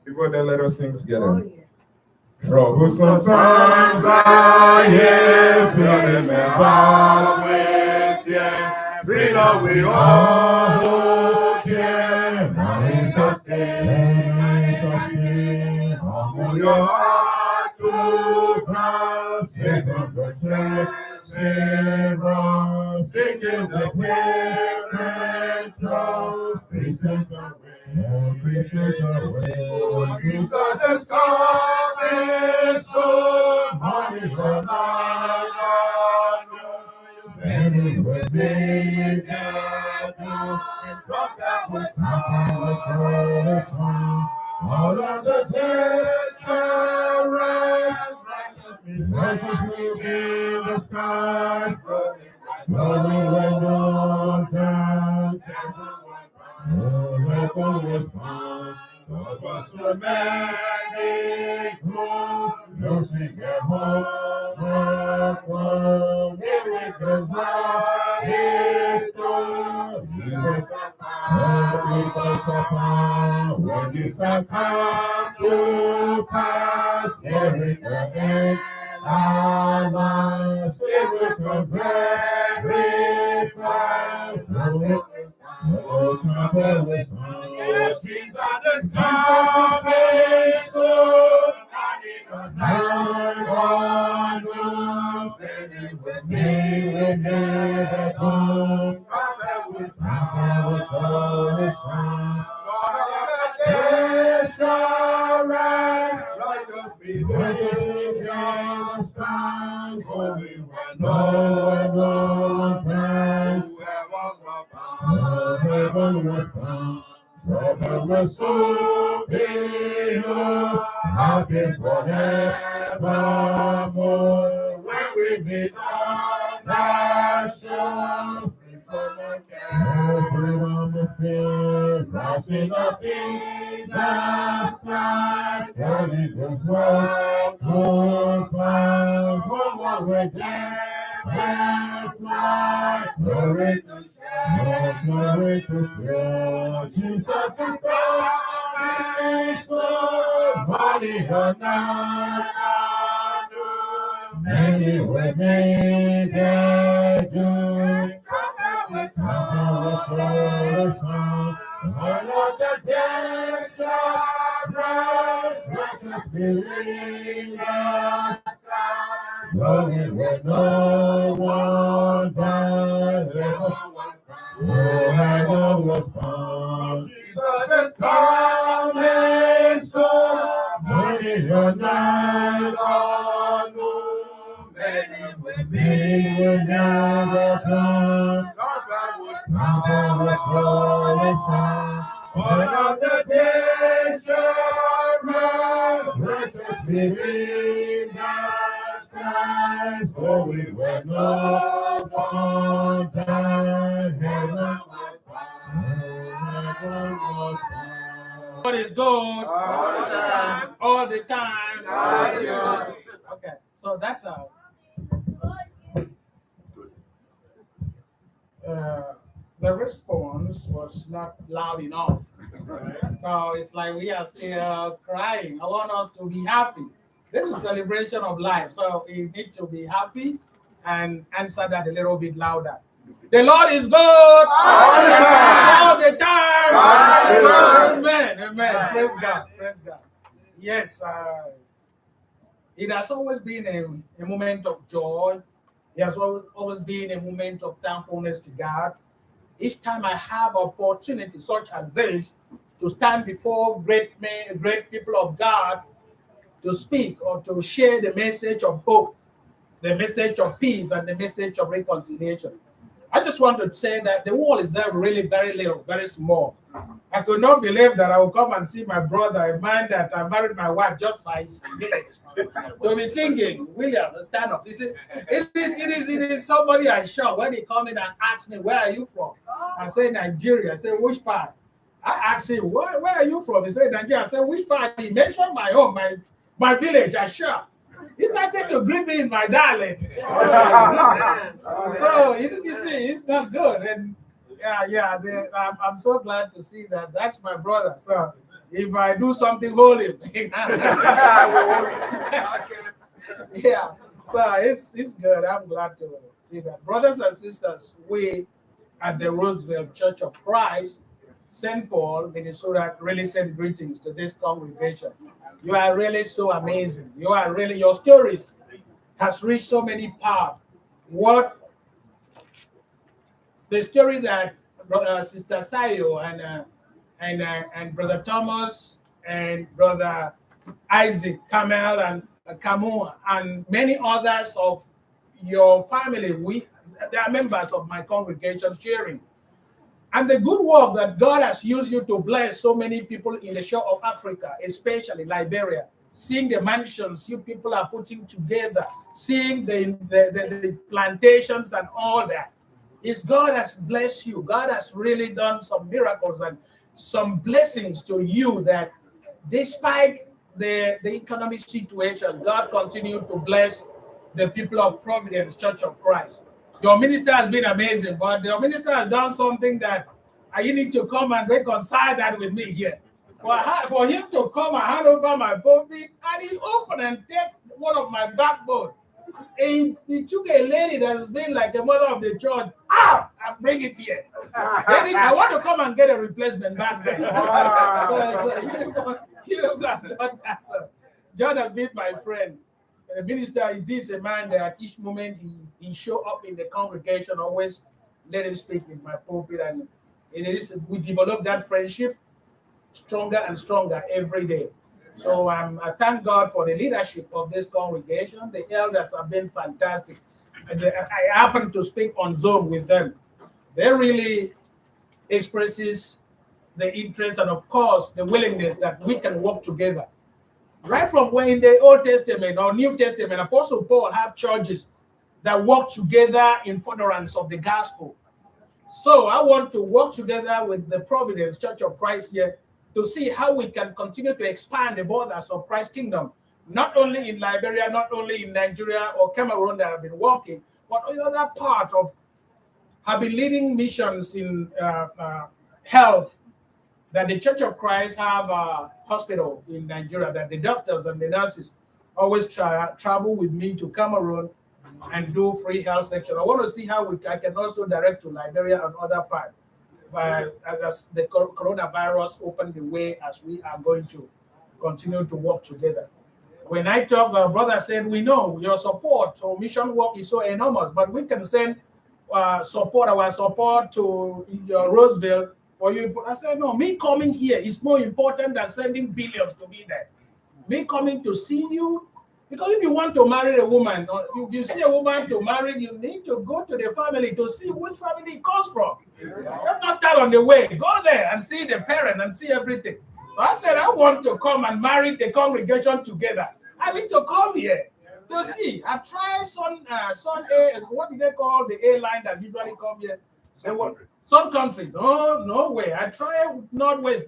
Before then, let us sing together. Oh, yes. Trouble sometimes I hear, feeling my heart with fear. Freedom we all care. Now is a stay. Humble your heart to God. Save from the Savior. Singing the parent trust. Christians away. Christians away. Oh, Jesus is coming soon. Morning or night. Many will be there too. From that was the sun. All of the dead shall rise. Righteous will be in the skies. Glory when no one comes. No weapon was found. God was so many who no secret hope of one. This is the one is told. He was the power. When this has come to pass, there is the end. Allah, Spirit from very fast. No trouble is on. Jesus is coming soon. Night on earth, many will be with the dawn. Our soul is strong. There shall rise. Righteous be beyond the skies. For we will know Christ. Whoever was bound. Trouble will soon be over. Happy forevermore. When we meet on that shore. No freedom of fear, rising up in the skies. Holy Ghost, walk, goodbye, one more way down and fly. Glory to share, glory to share. Jesus is coming soon, body or not. Many will make it good. The sun, all of the dead shall rise. Righteous believers, flowing with no one dies. Whoever was born, Jesus is coming soon. Many the night on noon, many will never come. All of the days shall rise, righteous believe the skies, for we will no one die. Heaven was God is good all the time. All the time. Okay, so that's the response was not loud enough. So it's like we are still crying. I want us to be happy. This is celebration of life. So we need to be happy and answer that a little bit louder. The Lord is good all the time. All the time. Amen. Amen. Praise God. Praise God. Yes, it has always been a moment of joy. It has always been a moment of thankfulness to God. Each time I have opportunity such as this to stand before great men, great people of God, to speak or to share the message of hope, the message of peace, and the message of reconciliation. I just want to say that the world is there really very little, very small. I could not believe that I would come and see my brother, a man that I married my wife just by his village, to be singing. William, stand up. You see, it is somebody I shocked when he come in and asked me, "Where are you from?" I say Nigeria. I say, "Which part?" I asked him, "Where are you from?" He said Nigeria. I said, "Which part?" He mentioned my home, my village. I shocked. He started to greet me in my dialect. So you see, it's not good. And I'm so glad to see that. That's my brother. So If I do something, hold him. Yeah. So it's good. I'm glad to see that. Brothers and sisters, we at the Roosevelt Church of Christ, St. Paul, Minnesota, really send greetings to this congregation. You are really so amazing. You are really, your stories has reached so many paths. What the story that Sister Sayo and Brother Thomas and Brother Isaac, Kamel and Kamu and many others of your family, they are members of my congregation sharing. And the good work that God has used you to bless so many people in the shore of Africa, especially Liberia, seeing the mansions you people are putting together, seeing the plantations and all that. Is God has blessed you. God has really done some miracles and some blessings to you that despite the economic situation, God continued to bless the people of Providence Church of Christ. Your minister has been amazing, but your minister has done something that you need to come and reconcile that with me here. For him to come and hand over my pulpit, and he opened and take one of my backbone. He took a lady that has been like the mother of the church out and bring it here. I want to come and get a replacement back there. John has been my friend. The minister is a man that at each moment he show up in the congregation, always let him speak in my pulpit, and we develop that friendship stronger and stronger every day. So I thank God for the leadership of this congregation. The elders have been fantastic. And I happen to speak on Zoom with them. They really expresses the interest and of course the willingness that we can work together. Right from when in the Old Testament or New Testament, Apostle Paul have churches that work together in furtherance of the gospel. So I want to work together with the Providence Church of Christ here to see how we can continue to expand the borders of Christ's kingdom, not only in Liberia, not only in Nigeria or Cameroon that have been working, but in other parts of have been leading missions in health. That the Church of Christ have a hospital in Nigeria that the doctors and the nurses always travel with me to Cameroon and do free health section. I want to see how I can also direct to Liberia and other parts. As the coronavirus opened the way, as we are going to continue to work together. When I talk, brother said, we know your support for mission work is so enormous, but we can send our support to Roseville for you. I said, no, me coming here is more important than sending billions to be there. Me coming to see you, because if you want to marry a woman, or if you see a woman to marry, you need to go to the family to see which family it comes from. Don't just start on the way. Go there and see the parent and see everything. So I said, I want to come and marry the congregation together. I need to come here to see. I tried Sun A, what do they call the airline that usually come here? Sun Country. No way. I tried Northwest,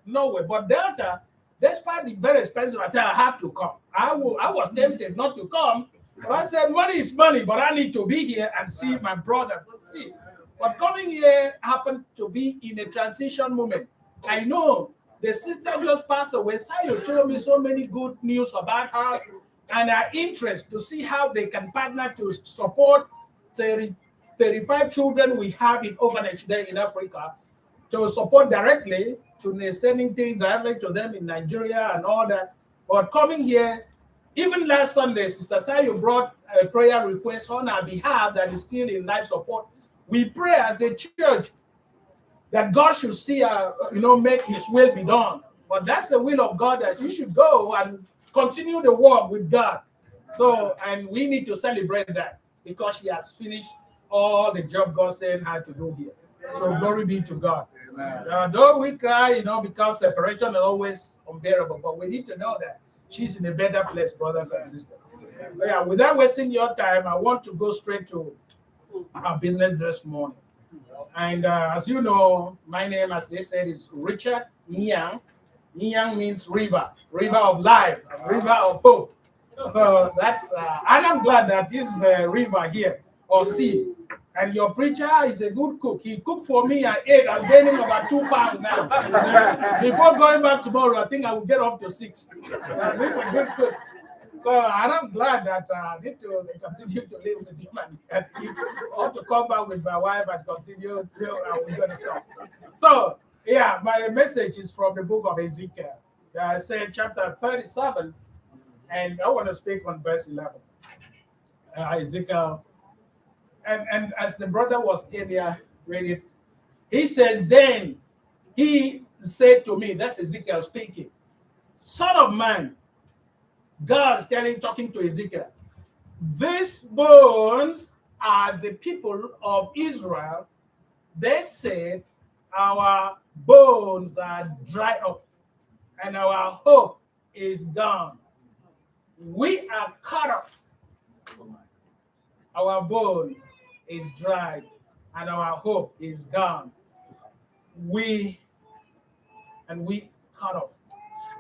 no way. But Delta, despite the very expensive, I have to come. I was tempted not to come, but I said, money is money, but I need to be here and see my brothers. Let's see. But coming here happened to be in a transition moment. I know the sister just passed away. Sayo told me so many good news about her and her interest to see how they can partner to support 35 children we have in orphanage there in Africa, to support directly, to sending things directly to them in Nigeria and all that. But coming here, even last Sunday, Sister Sayo brought a prayer request on our behalf that is still in life support. We pray as a church that God should see, make His will be done. But that's the will of God, that you should go and continue the work with God. So, and we need to celebrate that because she has finished all the job God sent her to do here. So glory be to God. Though we cry, because separation is always unbearable, but we need to know that she's in a better place, brothers and sisters. But yeah, without wasting your time, I want to go straight to our business this morning. And as you know, my name, as they said, is Richard Inyang. Inyang means river of life, river of hope. So that's, and I'm glad that this is a river here, or sea. And your preacher is a good cook. He cooked for me and ate. I'm gaining about 2 pounds now. Before going back tomorrow, I think I will get up to 6. He's a good cook. So I'm glad that I need to continue to live with him and he ought to come back with my wife and continue. We're going to stop. So, yeah, my message is from the book of Ezekiel. I said chapter 37, and I want to speak on verse 11. Ezekiel. And as the brother was earlier reading, he says, then he said to me, that's Ezekiel speaking, Son of man, God is talking to Ezekiel, these bones are the people of Israel. They said, our bones are dried up and our hope is gone. We are cut off. Our bone is dried and our hope is gone. We cut off.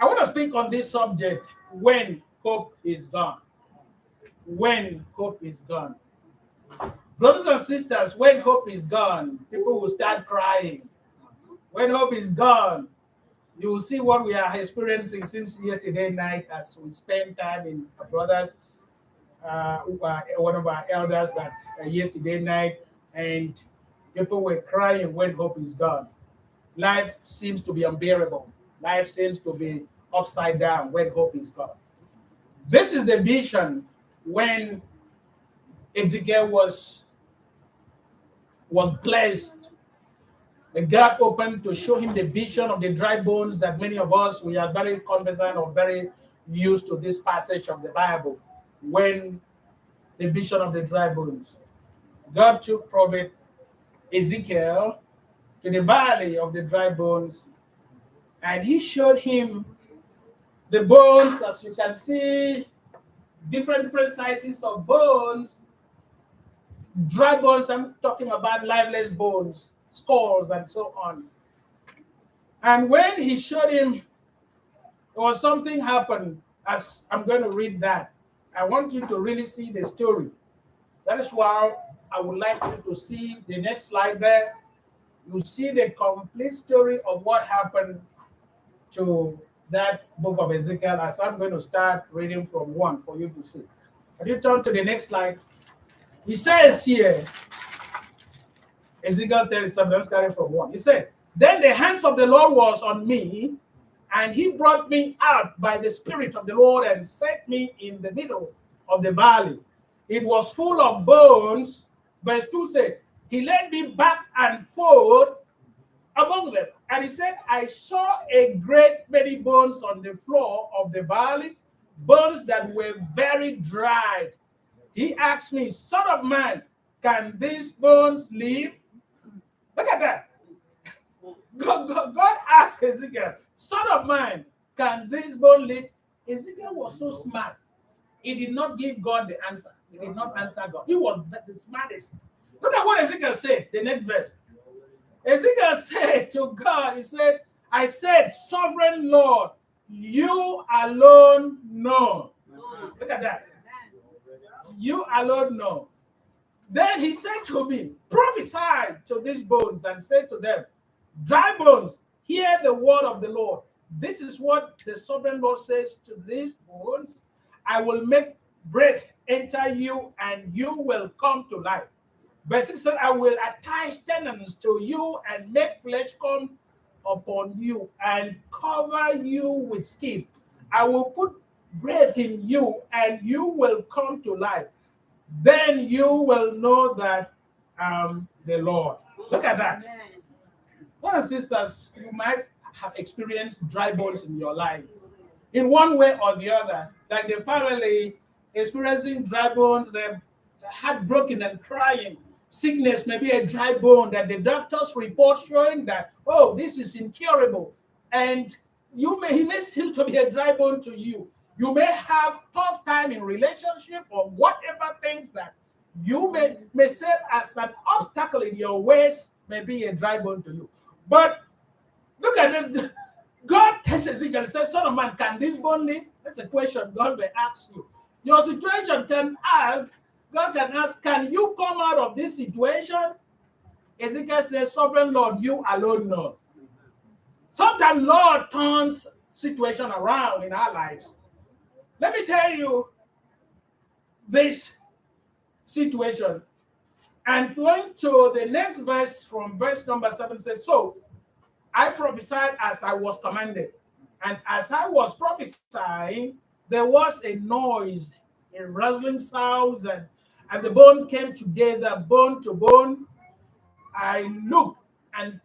I want to speak on this subject, when hope is gone. When hope is gone. Brothers and sisters, when hope is gone, people will start crying. When hope is gone, you will see what we are experiencing since yesterday night as we spend time in brothers, one of our elders that yesterday night, and people were crying when hope is gone. Life seems to be unbearable. Life seems to be upside down when hope is gone. This is the vision when Ezekiel was blessed. And God opened to show him the vision of the dry bones that many of us, we are very conversant or very used to this passage of the Bible. When the vision of the dry bones, God took prophet Ezekiel to the valley of the dry bones, and he showed him the bones, as you can see, different sizes of bones, dry bones. I'm talking about lifeless bones, skulls, and so on. And when he showed him, there was something happened. As I'm going to read that, I want you to really see the story. That is why I would like you to see the next slide there. You see the complete story of what happened to that book of Ezekiel, as I'm going to start reading from 1 for you to see. Can you turn to the next slide? He says here, Ezekiel 37, I'm starting from 1. He said, then the hands of the Lord was on me, and he brought me out by the Spirit of the Lord and set me in the middle of the valley. It was full of bones. Verse 2 said, he led me back and forth among them. And he said, I saw a great many bones on the floor of the valley, bones that were very dried. He asked me, Son of man, can these bones live? Look at that. God asked Ezekiel, Son of man, can these bones live? Ezekiel was so smart. He did not give God the answer. He did not answer God. He was the smartest. Look at what Ezekiel said, the next verse. Ezekiel said to God, he said, I said, Sovereign Lord, you alone know. Look at that. You alone know. Then he said to me, prophesy to these bones and say to them, dry bones, hear the word of the Lord. This is what the sovereign Lord says to these bones. I will make breath enter you and you will come to life. Verse 6 said, I will attach tendons to you and make flesh come upon you and cover you with skin. I will put breath in you and you will come to life. Then you will know that I'm the Lord. Look at that. Brothers and sisters, you might have experienced dry bones in your life in one way or the other, like the family experiencing dry bones, they're heartbroken and crying. Sickness may be a dry bone that the doctors report showing that, oh, this is incurable. And he may seem to be a dry bone to you. You may have tough time in relationship or whatever things that you may say as an obstacle in your ways may be a dry bone to you. But look at this. God tests Ezekiel and says, Son of man, can this bone live? That's a question God may ask you. Your situation can ask, God can ask, can you come out of this situation? Ezekiel says, Sovereign Lord, you alone know. Sometimes Lord turns situation around in our lives. Let me tell you this situation. And going to the next verse from verse number 7 says, so I prophesied as I was commanded. And as I was prophesying, there was a noise, a rattling sound, and the bones came together, bone to bone. I looked, and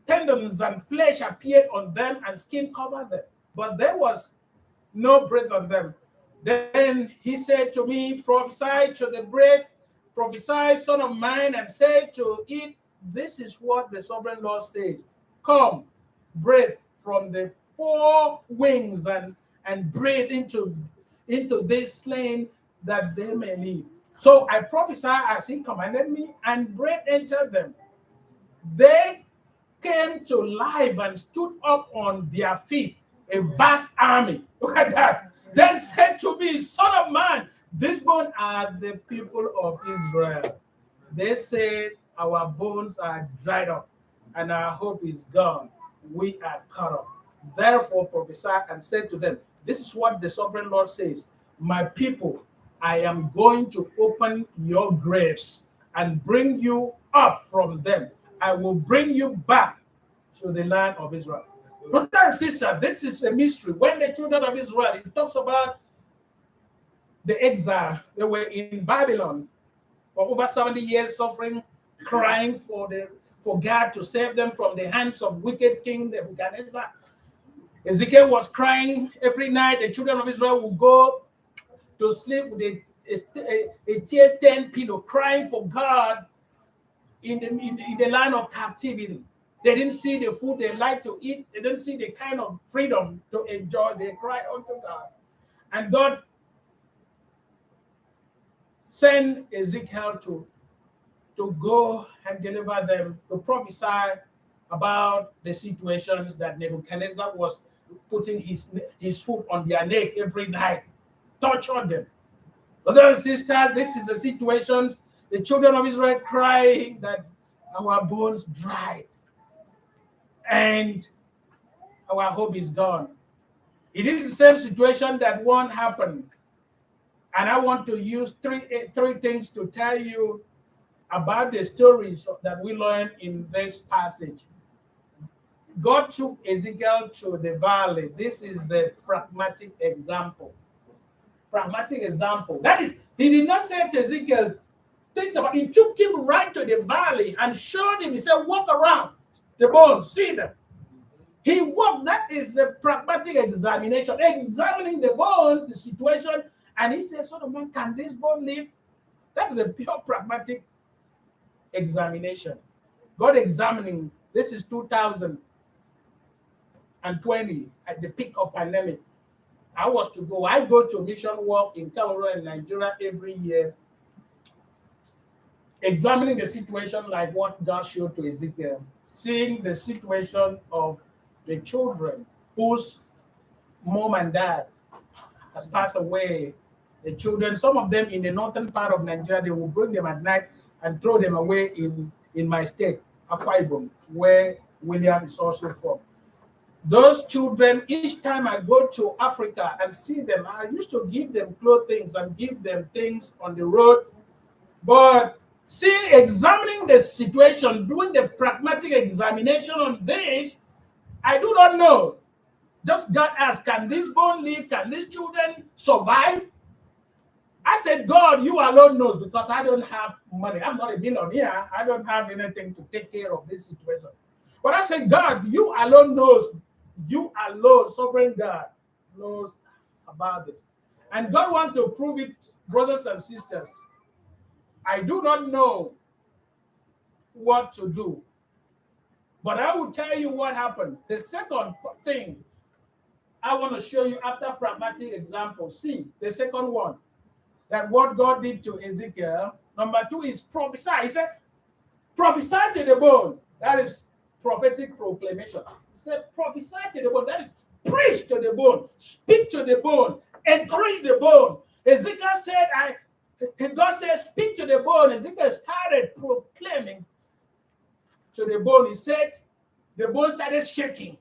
tendons and flesh appeared on them, and skin covered them. But there was no breath on them. Then he said to me, prophesy to the breath, prophesy, son of mine, and say to it, this is what the sovereign Lord says. Come, breathe from the four wings and breathe into this slain that they may live. So I prophesied as he commanded me, and breath entered them. They came to life and stood up on their feet, a vast army. Look at that. Then said to me, Son of man, these bones are the people of Israel. They said, our bones are dried up, and our hope is gone. We are cut off. Therefore prophesy and said to them, this is what the sovereign Lord says. My people, I am going to open your graves and bring you up from them. I will bring you back to the land of Israel. Brother and sister, this is a mystery. When the children of Israel, it talks about the exile. They were in Babylon for over 70 years, suffering, crying for God to save them from the hands of wicked King Nebuchadnezzar. Ezekiel was crying every night. The children of Israel would go to sleep with a tear-stained pillow, crying for God in the land of captivity. They didn't see the food they like to eat. They didn't see the kind of freedom to enjoy. They cried unto God. And God sent Ezekiel to go and deliver them, to prophesy about the situations that Nebuchadnezzar was putting his foot on their neck every night, tortured them. Brothers and sisters, this is the situations the children of Israel crying that our bones dried and our hope is gone. It is the same situation that one happened. And I want to use three things to tell you about the stories that we learn in this passage. God took Ezekiel to the valley. This is a pragmatic example. Pragmatic example. That is, he did not say to Ezekiel, think about it. He took him right to the valley and showed him. He said, walk around the bones, see them. He walked. That is a pragmatic examination, examining the bones, the situation. And he says, son of man, can this bone live? That is a pure pragmatic examination. God examining. This is 2020 at the peak of pandemic. I go to mission work in Cameroon and Nigeria every year, examining the situation like what God showed to Ezekiel, seeing the situation of the children whose mom and dad has passed away. The children, some of them in the northern part of Nigeria, they will bring them at night and throw them away in my state, Akwa Ibom, where William is also from. Those children, each time I go to Africa and see them, I used to give them clothing and give them things on the road. But examining the situation, doing the pragmatic examination on this, I do not know. Just God asked, can this bone live? Can these children survive? I said, God, you alone knows, because I don't have money. I'm not a millionaire. I don't have anything to take care of this situation. But I said, God, you alone knows. You alone, sovereign God, knows about it. And God wants to prove it, brothers and sisters. I do not know what to do, but I will tell you what happened. The second thing I want to show you after pragmatic example. See, the second one, that what God did to Ezekiel. Number 2 is prophesy. He said, prophesy to the bone. That is prophetic proclamation. He said, prophesy to the bone. That is preach to the bone, speak to the bone, encourage the bone. Ezekiel said, God says, speak to the bone. Ezekiel started proclaiming to the bone. He said, the bone started shaking.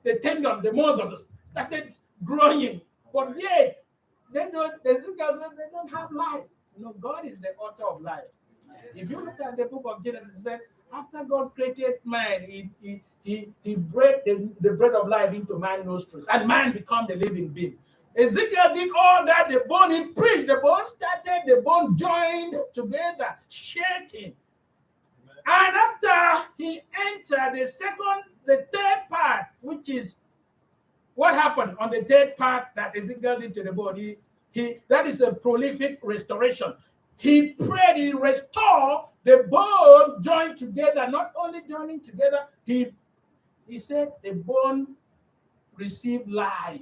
The tendon, the muscles started growing. But yet, Ezekiel said they don't have life. You know, God is the author of life. If you look at the book of Genesis, it said, after God created man, he breathed the breath of life into man's nostrils, and man became the living being. Ezekiel did all that. The bone, he preached, the bone started, the bone joined together, shaking. And after he entered the third part, which is what happened on the third part that Ezekiel did to the bone, that is a prolific restoration. He prayed, he restored the bone joined together. Not only joining together, he said the bone received life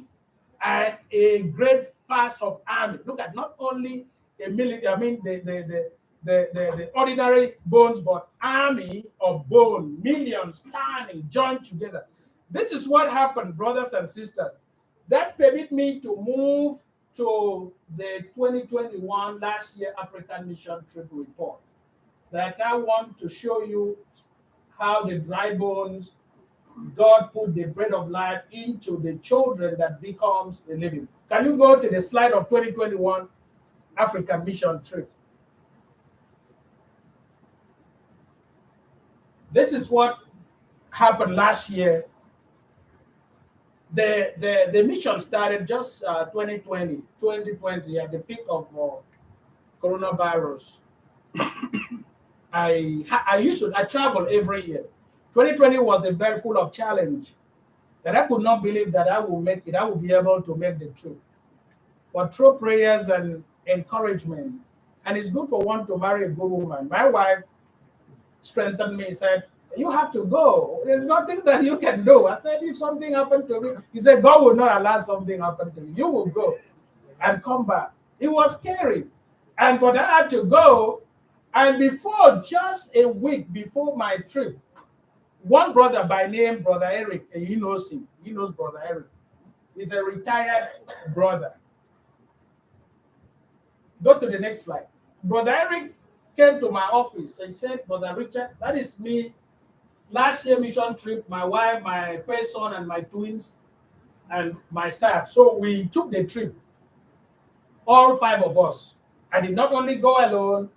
and a great fast of army. Look at not only a military, I mean the ordinary bones, but army of bone, millions standing, joined together. This is what happened, brothers and sisters. That permit me to move to the 2021 last year African mission trip report. That I want to show you how the dry bones, God put the bread of life into the children that becomes the living. Can you go to the slide of 2021 African mission trip? This is what happened last year. The mission started just 2020 at the peak of coronavirus. I travel every year. 2020 was a very full of challenge that I could not believe that I will make it. I will be able to make the trip. But through prayers and encouragement, and it's good for one to marry a good woman. My wife strengthened me, said, you have to go. There's nothing that you can do. I said, if something happened to me, he said, God will not allow something happen to you. You will go and come back. It was scary. But I had to go. And before, just a week before my trip, one brother by name, Brother Eric, he knows him. He knows Brother Eric. He's a retired brother. Go to the next slide. Brother Eric came to my office and said, Brother Richard, that is me. Last year mission trip, my wife, my first son, and my twins, and myself. So we took the trip, all 5 of us. I did not only go alone,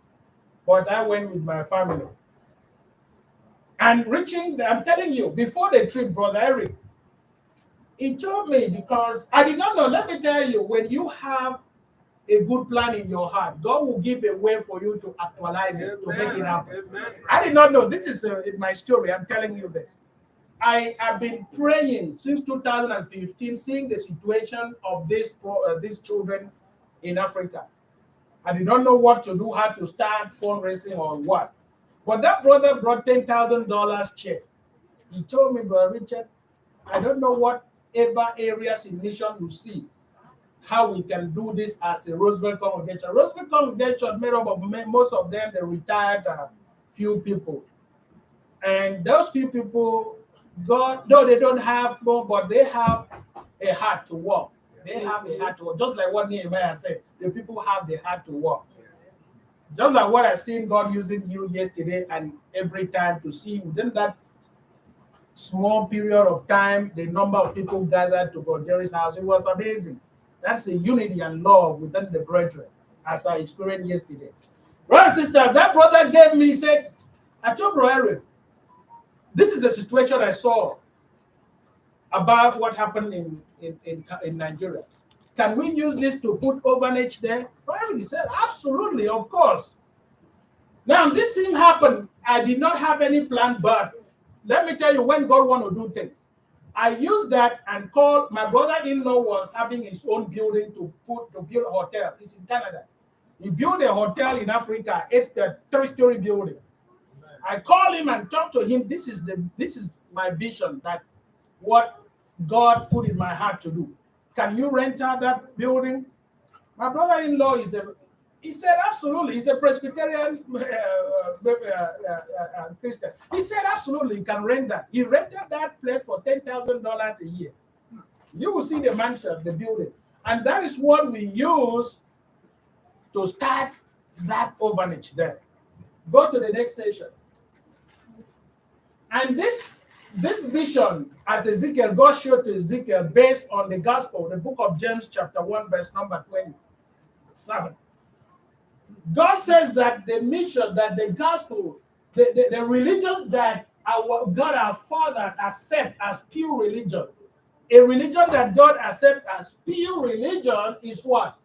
but I went with my family. And I'm telling you, before the trip, Brother Eric, he told me, because I did not know, let me tell you, when you have a good plan in your heart, God will give a way for you to actualize it, to make it happen. Amen. I did not know. This is my story. I'm telling you this. I have been praying since 2015, seeing the situation of these children in Africa. I did not know what to do, how to start fundraising or what. But that brother brought $10,000 check. He told me, Brother Richard, I don't know whatever areas in mission you see, how we can do this as a Roosevelt congregation. Roosevelt congregation made up of most of them, the retired few people. And those few people, God, no, they don't have more, but they have a heart to work. They have a heart to work. Just like what Nehemiah said, the people have the heart to work. Just like what I seen God using you yesterday and every time to see within that small period of time, the number of people gathered to God Jerry's house, it was amazing. That's the unity and love within the brethren, as I experienced yesterday. Brother and sister, that brother gave me, said, I told Brother Eric, this is a situation I saw about what happened in Nigeria. Can we use this to put orphanage there? Brother Eric said, absolutely, of course. Now, this thing happened. I did not have any plan, but let me tell you, when God wants to do things, I used that and called. My brother-in-law was having his own building to build a hotel. He's in Canada. He built a hotel in Africa. It's the 3-story building. I called him and talked to him. This is my vision, that what God put in my heart to do. Can you rent out that building? My brother-in-law he said, absolutely. He's a Presbyterian Christian. He said, absolutely, he can rent that. He rented that place for $10,000 a year. You will see the mansion, the building. And that is what we use to start that orphanage there. Go to the next station. And this vision, as Ezekiel, God showed to Ezekiel based on the gospel, the book of James, chapter 1, verse number 27. God says that the mission, that the gospel, the religions that our God, our fathers accept as pure religion, a religion that God accepts as pure religion is what?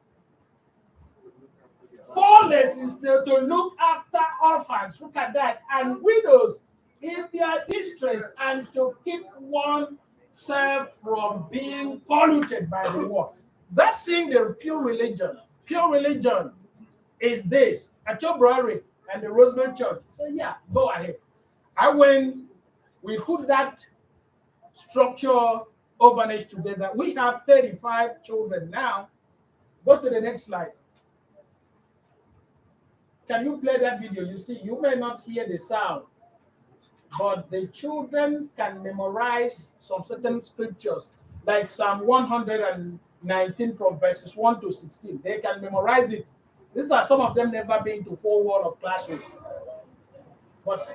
Faultless is to look after orphans, look at that, and widows in their distress, and to keep oneself from being polluted by the world. That's seeing the pure religion. Pure religion is this at your brewery and the Rosemary Church. So yeah, go ahead. And when we put that structure orphanage together, we have 35 children now. Go to the next slide. Can you play that video? You see, you may not hear the sound, but the children can memorize some certain scriptures, like Psalm 119 from verses 1 to 16. They can memorize it. These are some of them never been to 4 wall of classroom. But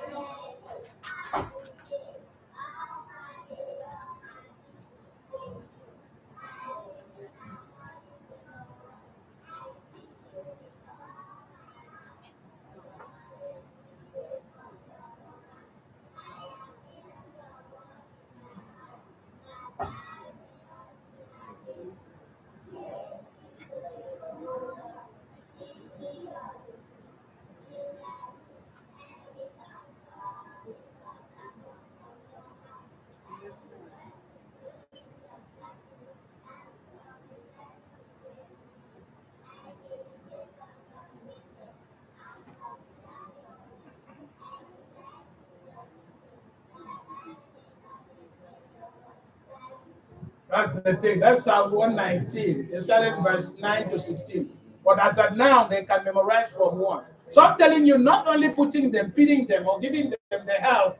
that's the thing. That's Psalm 119. It started verse 9 to 16. But as of now, they can memorize from 1. So I'm telling you, not only putting them, feeding them, or giving them the help,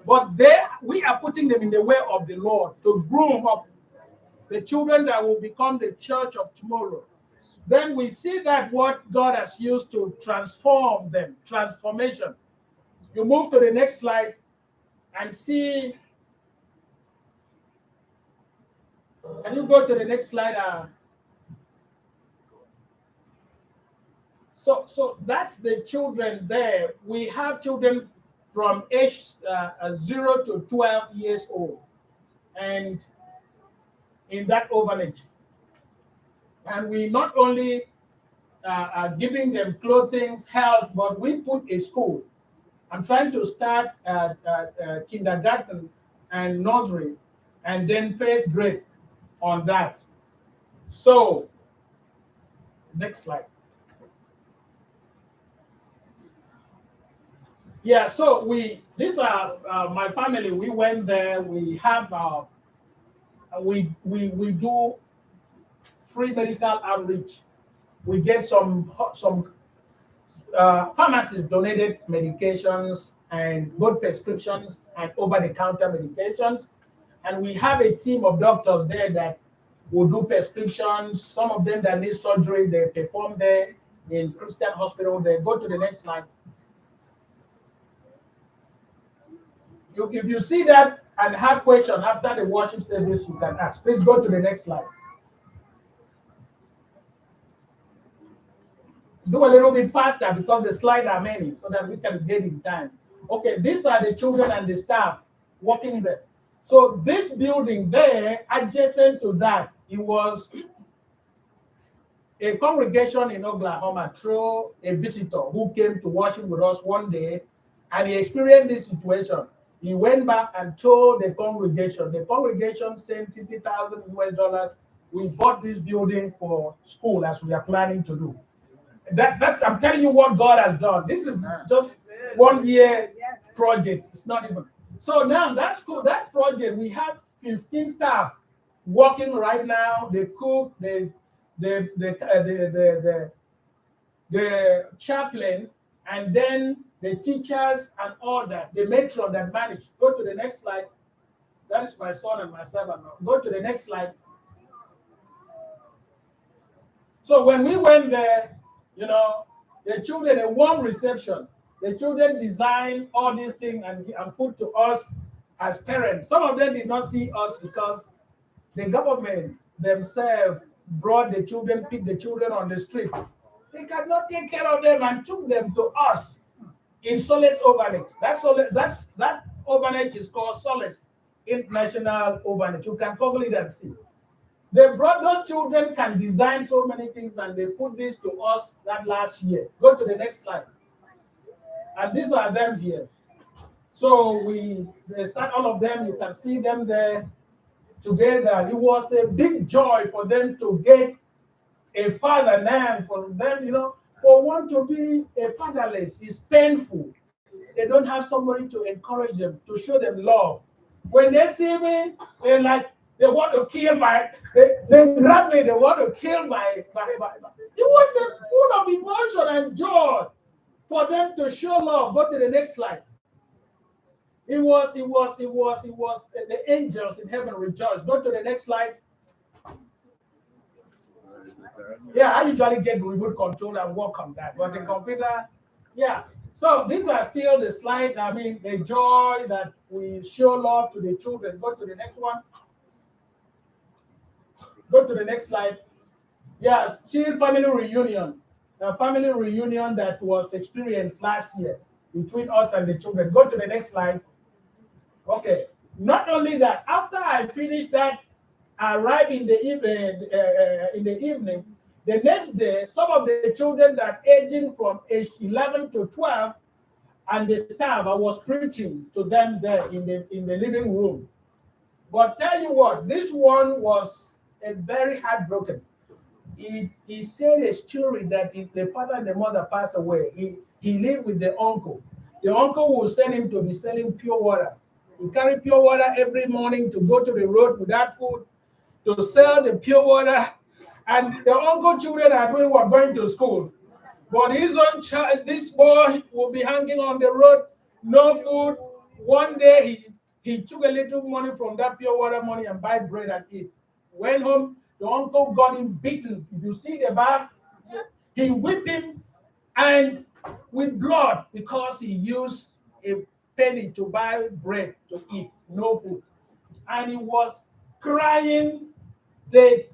but we are putting them in the way of the Lord to groom up the children that will become the church of tomorrow. Then we see that what God has used to transform them, transformation. You move to the next slide and see. Can you go to the next slide? So that's the children there. We have children from age 0 to 12 years old, and in that orphanage. And we not only are giving them clothing, health, but we put a school. I'm trying to start kindergarten and nursery, and then first grade on that. So, next slide. Yeah, so these are my family. We went there. We have we do free medical outreach. We get some pharmacies donated medications and both prescriptions and over-the-counter medications, and we have a team of doctors there that will do prescriptions. Some of them that need surgery, they perform there in Christian hospital. They go to the next slide. If you see that and have question after the worship service, you can ask. Please go to the next slide. Do a little bit faster because the slides are many so that we can get in time. Okay, these are the children and the staff working there. So this building there, adjacent to that, it was a congregation in Oklahoma through a visitor who came to worship with us one day, and he experienced this situation. He went back and told the congregation. The congregation sent $50,000 US. We bought this building for school as we are planning to do. That's I'm telling you what God has done. This is just 1 year project. It's not even. So now that school, that project, we have 15 staff working right now. They cook, the chaplain, and then the teachers and all that, the matron that manage. Go to the next slide. That is my son and myself. Go to the next slide. So when we went there, the children a warm reception. The children design all these things and put to us as parents. Some of them did not see us because the government themselves brought the children, picked the children on the street. They cannot take care of them and took them to us in Solace Orphanage. That orphanage is called Solace International Orphanage. You can Google it and see. They brought those children can design so many things and they put this to us that last year. Go to the next slide. And these are them here. So they start all of them. You can see them there together. It was a big joy for them to get a father name for them, for one to be a fatherless is painful. They don't have somebody to encourage them, to show them love. When they see me, they want to kill they grab me, they want to kill my. It was full of emotion and joy for them to show love. Go to the next slide. It was the angels in heaven rejoiced. Go to the next slide. Yeah, I usually get remote control and work on that, but the computer, yeah. So these are still the slides. I mean, the joy that we show love to the children. Go to the next one. Go to the next slide. Yeah, still family reunion. A family reunion that was experienced last year between us and the children. Go to the next slide. Okay. Not only that, after I finished that, I arrived in the evening. The next day, some of the children that aging from age 11 to 12 and the staff, I was preaching to them there in the living room. But tell you what, this one was a very heartbroken. He said a story that if the father and the mother passed away, he lived with the uncle. The uncle will send him to be selling pure water. He carry pure water every morning to go to the road without food, to sell the pure water. And the uncle children are doing what? Going to school. But his own child, this boy will be hanging on the road, no food. One day he took a little money from that pure water money and buy bread and eat. Went home, the uncle got him beaten. If you see the back, he whipped him and with blood because he used a penny to buy bread to eat, no food. And he was crying. The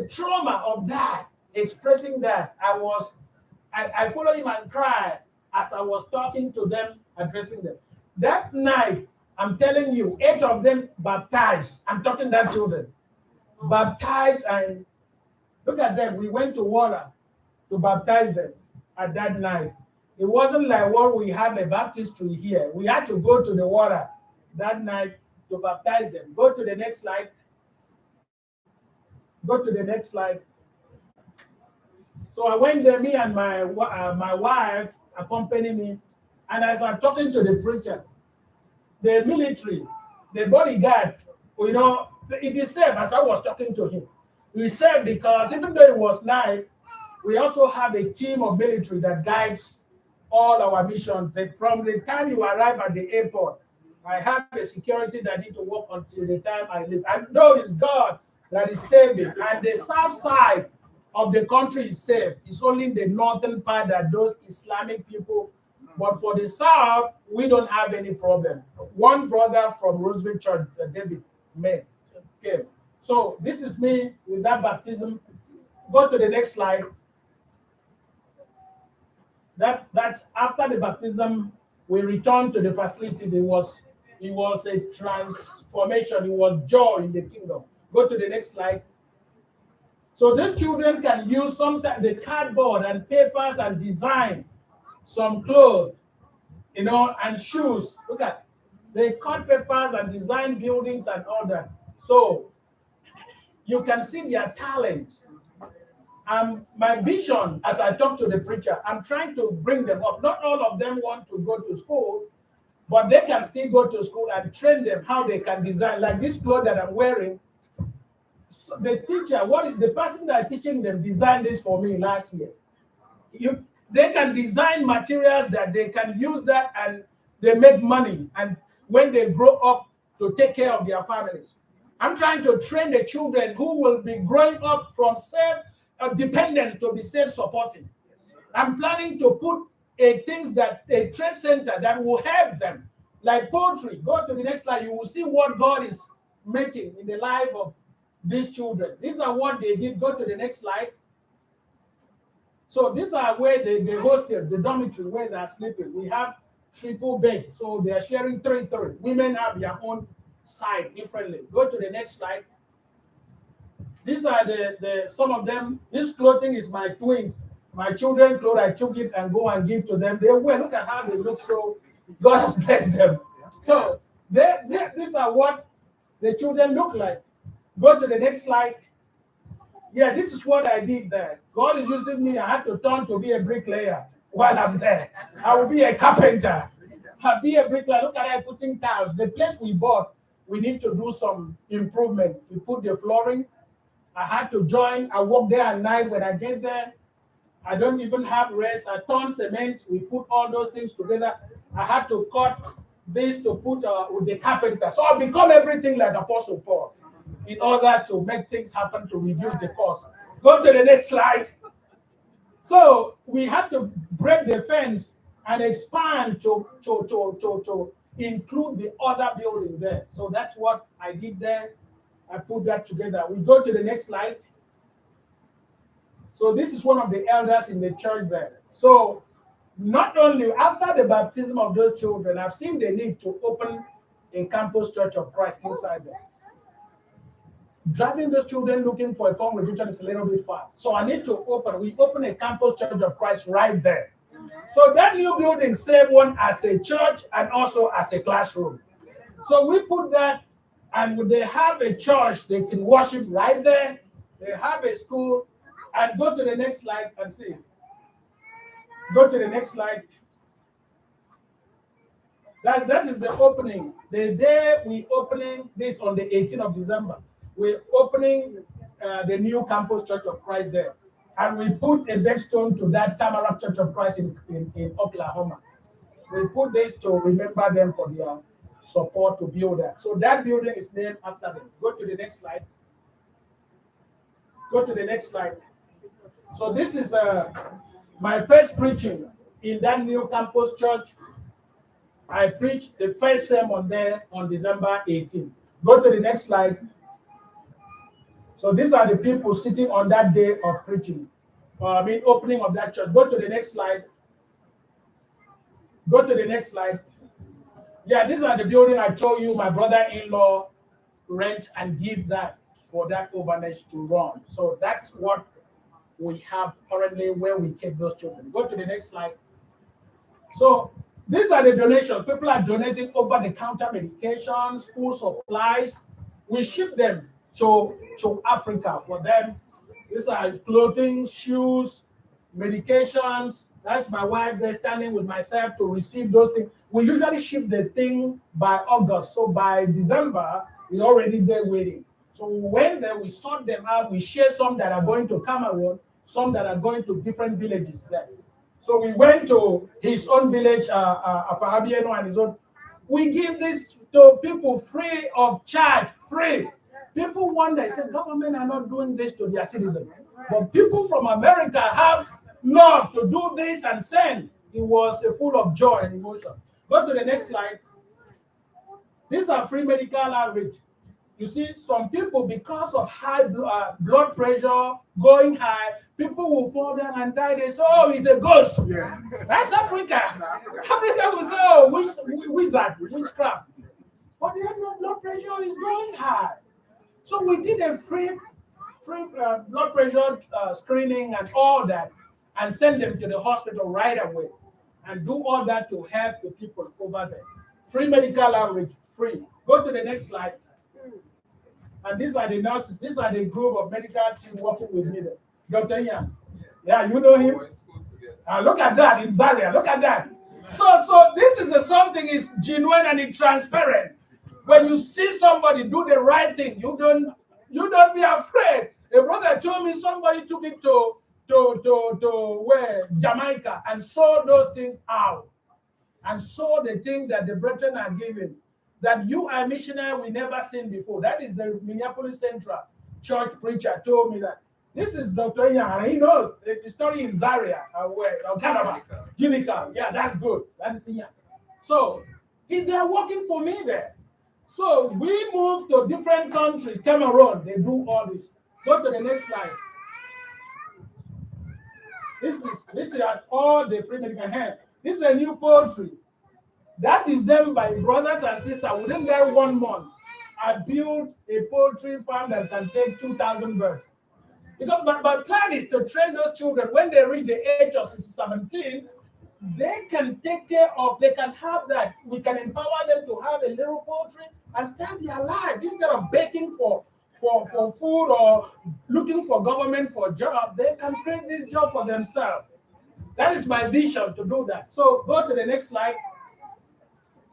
trauma of that, expressing that, I followed him and cried as I was talking to them, addressing them. That night, I'm telling you, 8 of them baptized. I'm talking that children. Baptized, and look at them. We went to water to baptize them at that night. It wasn't like what we have a baptistry here. We had to go to the water that night to baptize them. Go to the next slide. Go to the next slide. So I went there, me and my wife accompanied me. And as I'm talking to the preacher, the military, the bodyguard, it is safe as I was talking to him. It's safe because even though it was night, we also have a team of military that guides all our missions. From the time you arrive at the airport, I have a security that need to work until the time I leave. And though it's God that is saving, and the south side of the country is safe. It's only in the northern part that those Islamic people, but for the south, we don't have any problem. One brother from Roosevelt Church, David May, came. So this is me with that baptism. Go to the next slide. That after the baptism, we returned to the facility. It was a transformation. It was joy in the kingdom. Go to the next slide. So these children can use the cardboard and papers and design some clothes, and shoes. Look at, they cut papers and design buildings and all that. So you can see their talent. My vision, as I talk to the preacher, I'm trying to bring them up. Not all of them want to go to school, but they can still go to school and train them how they can design. Like this clothes that I'm wearing, so the teacher, the person that is teaching them designed this for me last year. They can design materials that they can use that and they make money. And when they grow up to take care of their families, I'm trying to train the children who will be growing up from self-dependent to be self-supporting. I'm planning to put a trade center that will help them, like poultry. Go to the next slide. You will see what God is making in the life of these children. These are what they did. Go to the next slide. So these are where they hosted the dormitory where they are sleeping. We have triple bed, so they are sharing three. Women have their own side differently. Go to the next slide. These are the some of them. This clothing is my twins. My children clothes, I took it and go and give to them. They wear. Look at how they look. So God has blessed them. So these are what the children look like. Go to the next slide. Yeah, this is what I did there. God is using me. I had to turn to be a bricklayer while I'm there. I will be a carpenter. I'll be a bricklayer. Look at that, putting tiles. The place we bought, we need to do some improvement. We put the flooring. I had to join. I work there at night. When I get there, I don't even have rest. I turn cement. We put all those things together. I had to cut this to put with the carpenter. So I become everything like Apostle Paul in order to make things happen to reduce the cost. Go to the next slide. So we had to break the fence and expand to include the other building there. So that's what I did there. I put that together. We go to the next slide. So this is one of the elders in the church there. So not only after the baptism of those children, I've seen the need to open a campus church of Christ inside there. Driving those children looking for a congregation is a little bit far. So I need to we open a campus church of Christ right there. So that new building served one as a church and also as a classroom. So we put that, and they have a church, they can worship right there. They have a school. And go to the next slide and see. Go to the next slide. That is the opening. The day we opening this on the 18th of December, we're opening the new campus Church of Christ there. And we put a bedstone to that Tamarack Church of Christ in Oklahoma. We put this to remember them for their support to build that. So that building is named after them. Go to the next slide. Go to the next slide. So this is my first preaching in that new campus church. I preached the first sermon there on December 18th. Go to the next slide. So these are the people sitting on that day of preaching. Opening of that church. Go to the next slide. Go to the next slide. Yeah, these are the building I told you my brother-in-law rent and give that for that orphanage to run. So that's what we have currently where we keep those children. Go to the next slide. So these are the donations. People are donating over-the-counter medications, school supplies. We ship them to Africa for them. These are clothing, shoes, medications. That's my wife there standing with myself to receive those things. We usually ship the thing by August. So by December, we're already there waiting. So we went there, we sort them out, we share some that are going to Cameroon, some that are going to different villages there. So we went to his own village, Afarabieno and his own. We give this to people free of charge, free. People wonder, say, government are not doing this to their citizens. But people from America have love to do this and send. It was full of joy and emotion. Go to the next slide. These are free medical outreach. You see, some people, because of high blood pressure going high, people will fall down and die. They say, oh, he's a ghost. Yeah. That's Africa. Africa will say, oh, wizard, witchcraft. But the blood pressure is going high. So we did a free blood pressure screening and all that, and send them to the hospital right away, and do all that to help the people over there. Free medical outreach, free. Go to the next slide. And these are the nurses. These are the group of medical team working with me there. Dr. Inyang. Yeah, you know him. Look at that in Zaria. Look at that. So this is something is genuine and it's transparent. When you see somebody do the right thing, you don't be afraid. A brother told me somebody took it to where Jamaica and sold those things out, and sold the thing that the brethren are giving. That you are a missionary we never seen before. That is the Minneapolis Central Church preacher told me that. This is Dr. Inyang, and he knows. He studied in Zaria, where, Canada. Unica. Yeah, that's good. That is Inyang. So, they are working for me there. So, we move to different countries. Cameroon, they do all this. Go to the next slide. This is at all the free medical help. This is a new poultry. That December, brothers and sisters, within that 1 month, I built a poultry farm that can take 2,000 birds. Because my plan is to train those children when they reach the age of 17, they can take care of, they can have that. We can empower them to have a little poultry and start their life instead of begging for food or looking for government for a job. They can create this job for themselves. That is my vision to do that. So go to the next slide.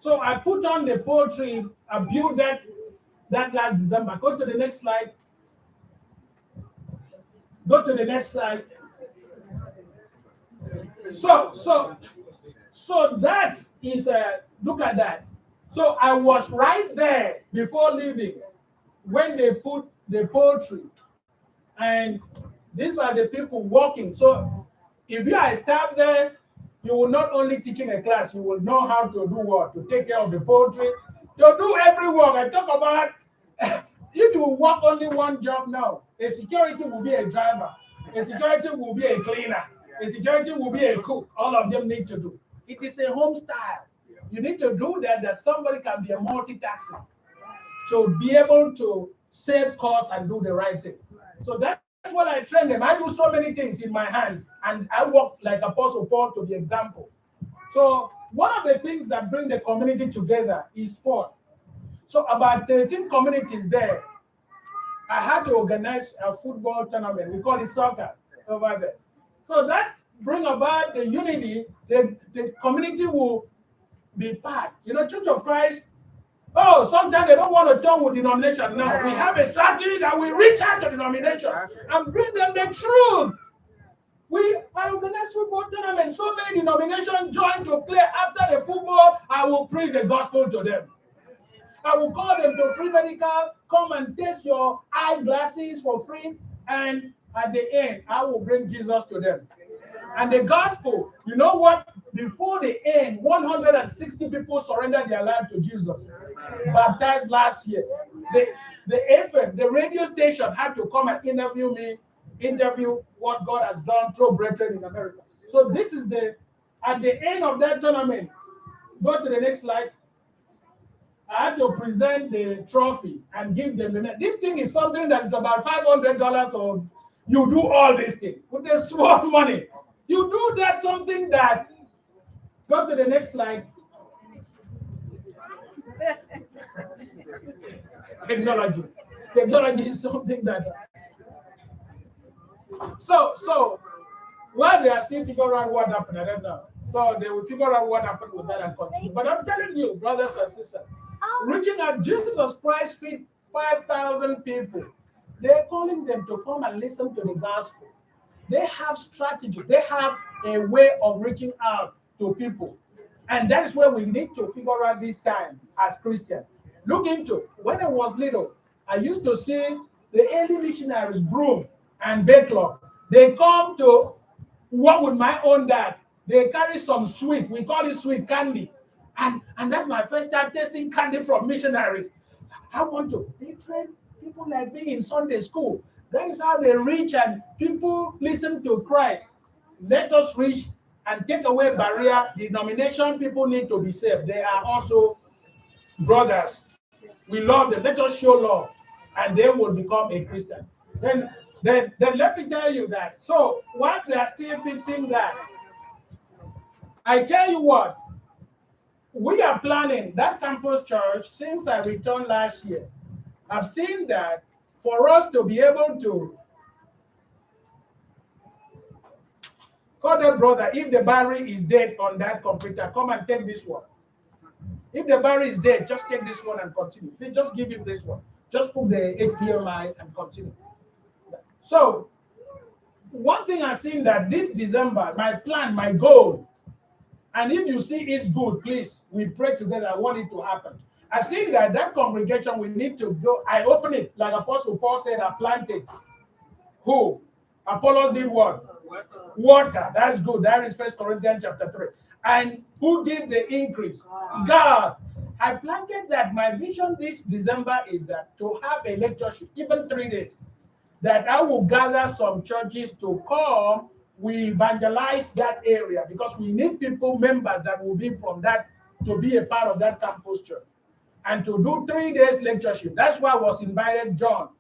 So I put on the poultry, I built that last December. Go to the next slide. Go to the next slide. So that is look at that. So I was right there before leaving when they put the poultry, and these are the people working. So if you are staff there, you will not only teaching a class, you will know how to do what? To take care of the poultry, to do every work. I talk about if you work only one job now, a security will be a driver, a security will be a cleaner, a security will be a cook. All of them need to do. It is a home style. You need to do that somebody can be a multitasking. To be able to save costs and do the right thing. So that's what I train them. I do so many things in my hands, and I work like Apostle Paul to the example. So one of the things that bring the community together is sport. So about 13 communities there, I had to organize a football tournament. We call it soccer over there. So that bring about the unity. The community will be part. Church of Christ. Oh, sometimes they don't want to talk with denomination. Now we have a strategy that we reach out to denomination and bring them the truth. I organize football tournament. So many denominations join to play. After the football, I will preach the gospel to them. I will call them to free medical. Come and test your eyeglasses for free. And at the end, I will bring Jesus to them. And the gospel, you know what? Before the end, 160 people surrendered their life to Jesus. Baptized last year. The FM, the radio station had to come and interview what God has done through brethren in America. So this is at the end of that tournament. Go to the next slide. I had to present the trophy and give them the net. This thing is something that is about $500, so you do all these things with the small money. You do that something that, go to the next slide. Technology is something that, so while they are still figuring out what happened, I don't know. So they will figure out what happened with that and continue. But I'm telling you, brothers and sisters, reaching out, Jesus Christ feed 5,000 people. They're calling them to come and listen to the gospel. They have strategy. They have a way of reaching out to people. And that is where we need to figure out this time as Christians. Look into, when I was little, I used to see the early missionaries, Broom and Bedlock. They come to work with my own dad. They carry some sweet, we call it sweet candy. And that's my first time tasting candy from missionaries. I want to. They train people like me in Sunday school. That is how they reach and people listen to Christ. Let us reach and take away barrier. Denomination people need to be saved. They are also brothers. We love them. Let us show love, and they will become a Christian. Then let me tell you that. So while they are still fixing that, I tell you what, we are planning that campus church since I returned last year. I've seen that for us to be able to call that brother, if the battery is dead on that computer, come and take this one. If the battery is dead, just take this one and continue. Please just give him this one. Just put the HDMI and continue. So, one thing I've seen that this December, my plan, my goal, and if you see it's good, please, we pray together. I want it to happen. I've seen that congregation, we need to go. I open it, like Apostle Paul said, I planted. Who? Apollos did what? Water. That's good. That is First Corinthians chapter 3. And who did the increase? God. I planted that. My vision this December is that to have a lectureship, even 3 days, that I will gather some churches to come. We evangelize that area because we need people, members that will be from that to be a part of that campus church and to do 3 days lectureship. That's why I was invited John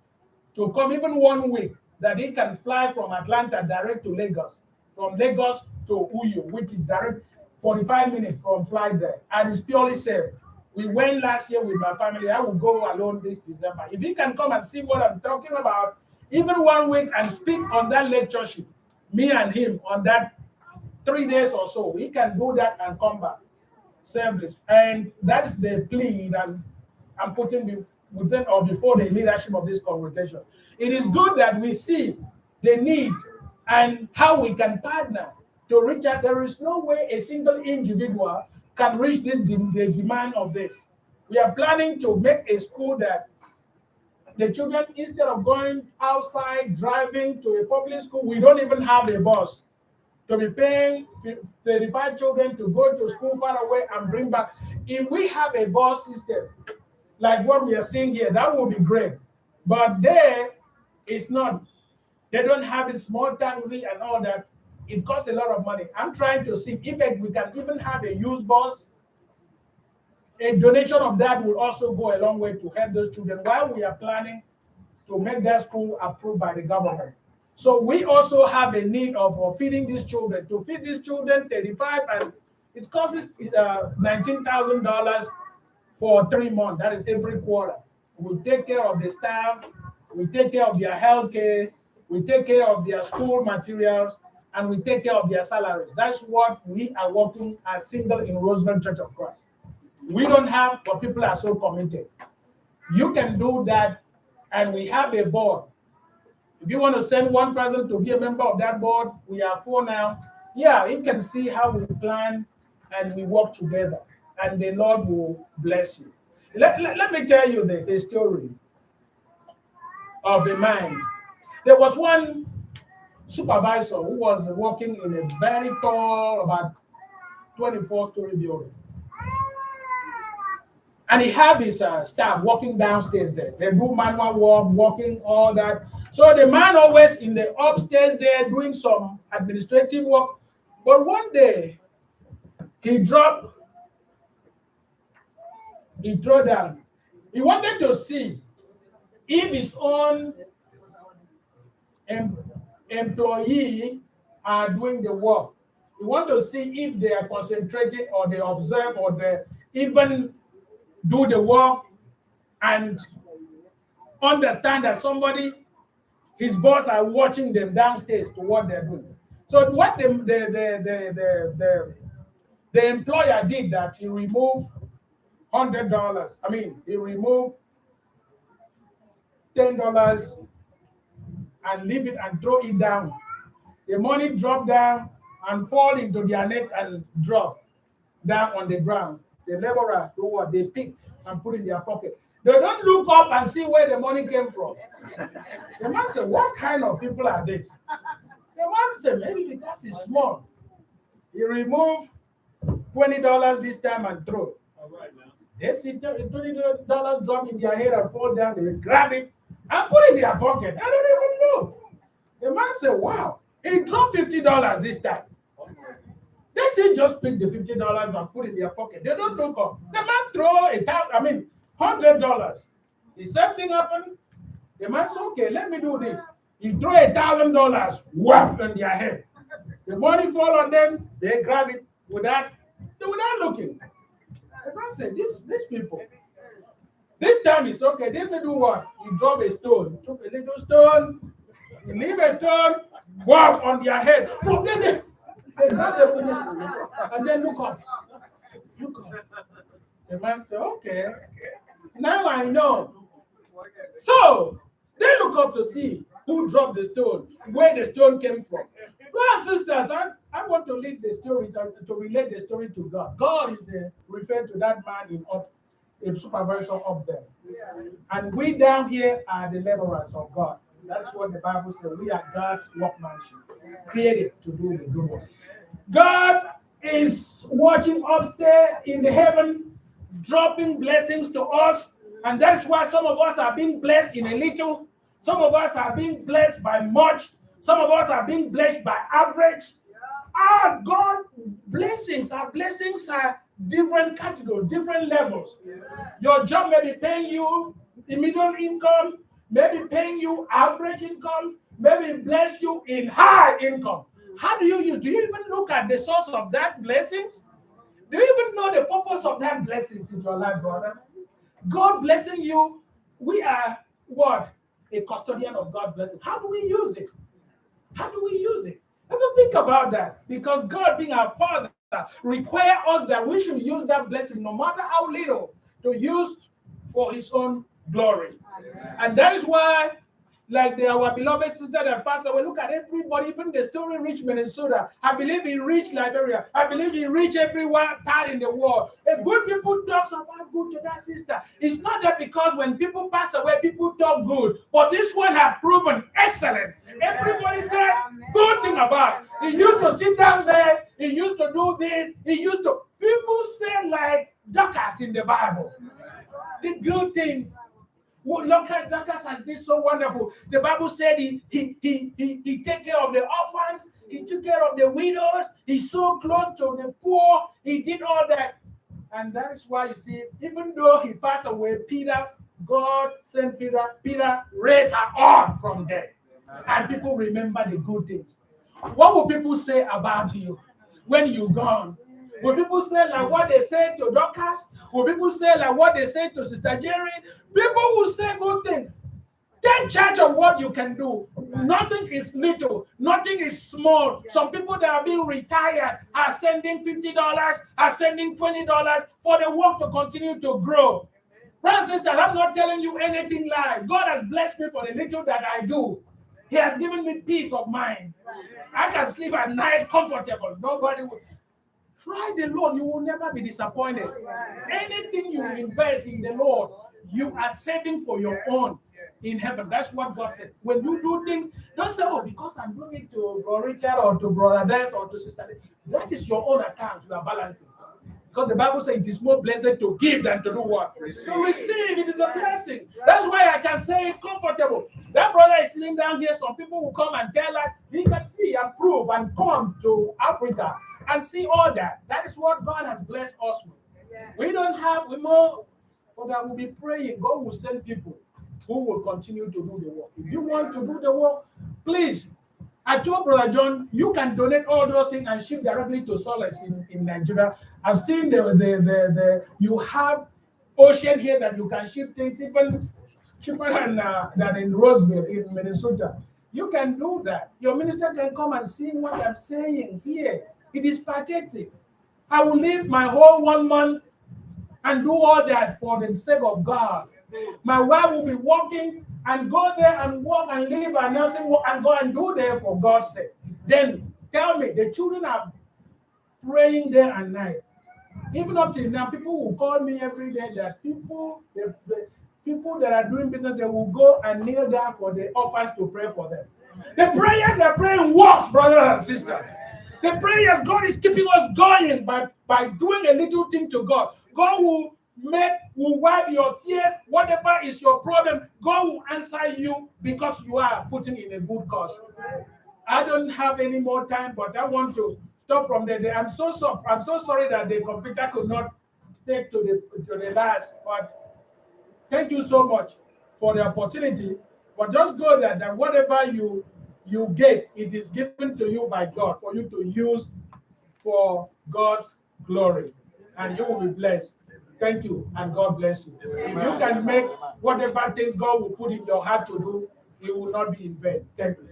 to come even 1 week that he can fly from Atlanta direct to Lagos, from Lagos to Uyo, which is direct 45 minutes from flight there, and it's purely safe. We went last year with my family. I will go alone this December. If he can come and see what I'm talking about, even 1 week and speak on that lectureship, me and him on that 3 days or so, he can do that and come back service. And that's the plea that I'm putting within or before the leadership of this congregation. It is good that we see the need and how we can partner to reach out. There is no way a single individual can reach the demand of this. We are planning to make a school that the children, instead of going outside driving to a public school, we don't even have a bus to be paying 35 children to go to school far away and bring back. If we have a bus system like what we are seeing here, that would be great. But there, it's not. They don't have a small taxi and all that. It costs a lot of money. I'm trying to see if we can even have a used bus. A donation of that will also go a long way to help those children while we are planning to make that school approved by the government. So we also have a need of feeding these children. To feed these children, 35, and it costs $19,000 for 3 months. That is every quarter. We take care of the staff, we take care of their health care, we take care of their school materials, and we take care of their salaries. That's what we are working as single in Roosevelt Church of Christ. We don't have, but people are so committed. You can do that, and we have a board. If you want to send one person to be a member of that board, we are 4 now. Yeah, you can see how we plan and we work together, and the Lord will bless you. Let me tell you this, a story of a man. There was one supervisor who was working in a very tall, about 24-story building. And he had his staff working downstairs there. They do manual work, working, all that. So the man always in the upstairs there doing some administrative work. But one day, he threw down. He wanted to see if his own employee are doing the work. He wanted to see if they are concentrating or they observe or they even do the work and understand that his boss are watching them downstairs to what they're doing. So what the employer did that he removed $100. I mean, he removed $10 and leave it and throw it down. The money dropped down and fall into their neck and drop down on the ground. The laborer do what? They pick and put in their pocket. They don't look up and see where the money came from. The man said, what kind of people are these? The man said, maybe because it's small. He removed $20 this time and throw it. All right, now. They see $20 drop in their head and fall down. They grab it and put it in their pocket. I don't even know. The man said, wow. He dropped $50 this time. They say just pick the $50 and put it in their pocket. They don't look up. The man throw $100. The same thing happened. The man said, okay, let me do this. He throw $1,000, whap on their head. The money fall on them. They grab it without looking. The man said, these people. This time it's okay. They may do what? He drop a stone. He took a little stone. He leave a stone. Whap on their head. From there, they grab the finish and then look up. Look up. The man said, okay. Now I know. So they look up to see who dropped the stone, where the stone came from. Brothers and sisters, I want to lead the story, to relate the story to God. God is referred to that man in supervision up there. And we down here are the laborers of God. That's what the Bible says. We are God's workmanship, created to do the good work. God is watching upstairs in the heaven, dropping blessings to us. And that's why some of us are being blessed in a little. Some of us are being blessed by much. Some of us are being blessed by average. Our God blessings are different categories, different levels. Your job may be paying you the middle income, maybe paying you average income, maybe bless you in high income. How do you use? Do you even look at the source of that blessings? Do you even know the purpose of that blessings in your life, brothers? God blessing you. We are what? A custodian of God's blessing. How do we use it? How do we use it? Let us think about that. Because God, being our Father, require us that we should use that blessing, no matter how little, to use for His own glory. And that is why, like our beloved sister that passed away, look at everybody, even the story reached Minnesota. I believe he reached Liberia. I believe he reached everywhere part in the world. If good people talk about good to that sister, it's not that because when people pass away, people talk good. But this one have proven excellent. Everybody said good thing about it. He used to sit down there. He used to do this. People say like Dorcas in the Bible. The good things. Dorcas has did so wonderful. The Bible said he take care of the orphans, he took care of the widows, he sewed clothes to the poor, he did all that. And that is why you see, even though he passed away, God sent Peter raised her on from death. And people remember the good things. What will people say about you when you're gone? Will people say like what they said to Dorcas? Will people say like what they said to Sister Jerry? People will say good things. Take charge of what you can do. Nothing is little. Nothing is small. Some people that are being retired are sending $50, are sending $20 for the work to continue to grow. Brothers and sisters, I'm not telling you anything lie. God has blessed me for the little that I do. He has given me peace of mind. I can sleep at night comfortable. Nobody will. Try the Lord, you will never be disappointed. Anything you invest in the Lord, you are saving for your own in heaven. That's what God said. When you do things, don't say, oh, because I'm doing it to Brother Richard or to Brother Des or to Sister Des. That is your own account. You are balancing. Because the Bible says it is more blessed to give than to do what? To receive. It is a blessing. That's why I can say it comfortable. That brother is sitting down here. Some people will come and tell us, he can see and prove and come to Africa and see all that. That is what God has blessed us with. We don't have more, but I will be praying. God will send people who will continue to do the work. If you want to do the work, please. I told Brother John, you can donate all those things and ship directly to Solace in Nigeria. I've seen you have ocean here that you can ship things even cheaper than in Roseville in Minnesota. You can do that. Your minister can come and see what I'm saying here. It is pathetic. I will leave my whole 1 month and do all that for the sake of God. My wife will be working and go there and work and leave and nursing work and go and do there for God's sake. Then tell me, the children are praying day and night. Even up till now, people will call me every day that people that are doing business, they will go and kneel down for the orphans to pray for them. The prayers they're praying works, brothers and sisters. The prayers, God is keeping us going by doing a little thing to God. God will wipe your tears. Whatever is your problem, God will answer you because you are putting in a good cause. I don't have any more time, but I want to stop from there. I'm so sorry that the computer could not take to the last. But thank you so much for the opportunity. But just go there that whatever you get, it is given to you by God for you to use for God's glory, and you will be blessed. Thank you, and God bless you. If you can make whatever things God will put in your heart to do, it will not be in vain. Thank you.